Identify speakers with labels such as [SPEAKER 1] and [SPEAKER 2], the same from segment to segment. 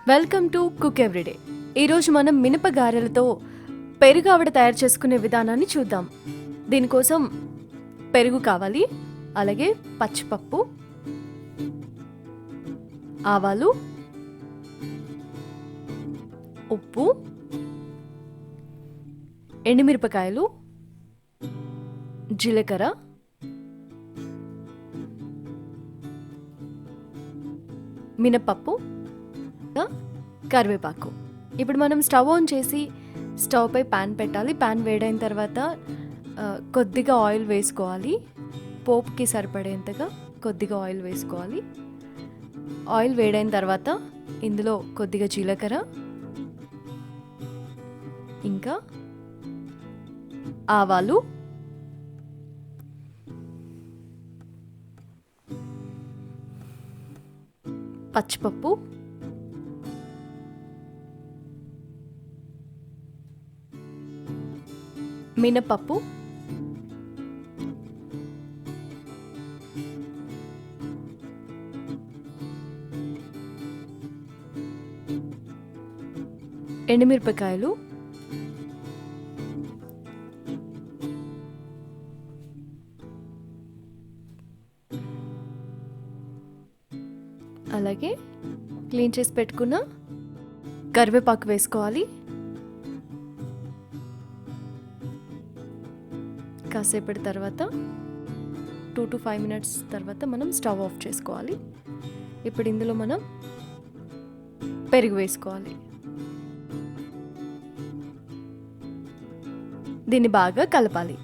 [SPEAKER 1] Welcome to cook everyday. ఈరోజు మనం మినప గారెలతో పెరుగు ఆవడ తయారు చేసుకునే విధానాన్ని చూద్దాం. దీనికోసం పెరుగు కావాలి, అలాగే పచ్చిపప్పు, ఆవాలు, ఉప్పు, ఎండుమిరపకాయలు, జీలకర్ర, మినపప్పు, కరివేపాకు. ఇప్పుడు మనం స్టవ్ ఆన్ చేసి స్టవ్ పై ప్యాన్ పెట్టాలి. ప్యాన్ వేడైన తర్వాత కొద్దిగా ఆయిల్ వేసుకోవాలి. పోపుకి సరిపడేంతగా కొద్దిగా ఆయిల్ వేసుకోవాలి. ఆయిల్ వేడైన తర్వాత ఇందులో కొద్దిగా జీలకర్ర, ఇంకా ఆవాలు, పచ్చిపప్పు, మినపప్పు, ఎండుమిరపకాయలు, అలాగే క్లీన్ చేసి పెట్టుకున్న కరివేపాకు వేసుకోవాలి. కాసేపటి తర్వాత 2 to 5 minutes తర్వాత మనం స్టవ్ ఆఫ్ చేసుకోవాలి. ఇప్పుడు ఇందులో మనం పెరుగు వేసుకోవాలి. దీన్ని బాగా కలపాలి.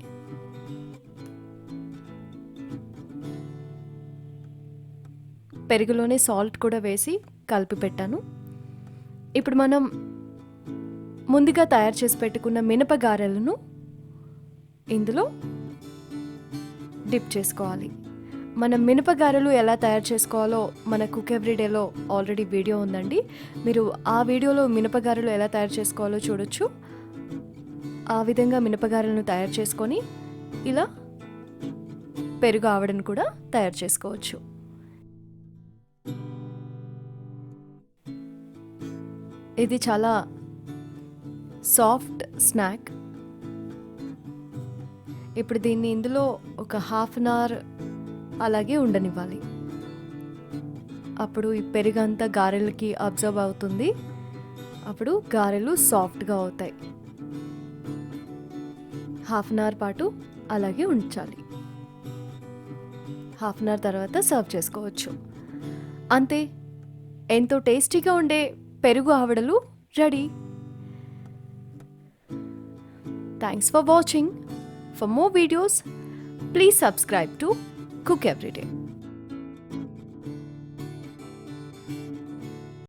[SPEAKER 1] పెరుగులోనే సాల్ట్ కూడా వేసి కలిపి పెట్టాను. ఇప్పుడు మనం ముందుగా తయారు చేసి పెట్టుకున్న మినప గారెలను ఇందులో డిప్ చేసుకోవాలి. మనం మినప గారెలు ఎలా తయారు చేసుకోవాలో మన కుక్ ఎవ్రీడేలో ఆల్రెడీ వీడియో ఉందండి. మీరు ఆ వీడియోలో మినప గారెలు ఎలా తయారు చేసుకోవాలో చూడొచ్చు. ఆ విధంగా మినప గారెలను తయారు చేసుకొని ఇలా పెరుగు ఆవడను కూడా తయారు చేసుకోవచ్చు. ఇది చాలా సాఫ్ట్ స్నాక్. ఇప్పుడు దీన్ని ఇందులో ఒక 1/2 hour అలాగే ఉండనివ్వాలి. అప్పుడు ఈ పెరుగు అంతా గారెలకి అబ్జర్వ్ అవుతుంది. అప్పుడు గారెలు సాఫ్ట్గా అవుతాయి. 1/2 hour పాటు అలాగే ఉంచాలి. 1/2 hour తర్వాత సర్వ్ చేసుకోవచ్చు. అంతే, ఎంతో టేస్టీగా ఉండే పెరుగు ఆవడలు ready. Thanks for watching. For more videos, please subscribe to Cook Everyday.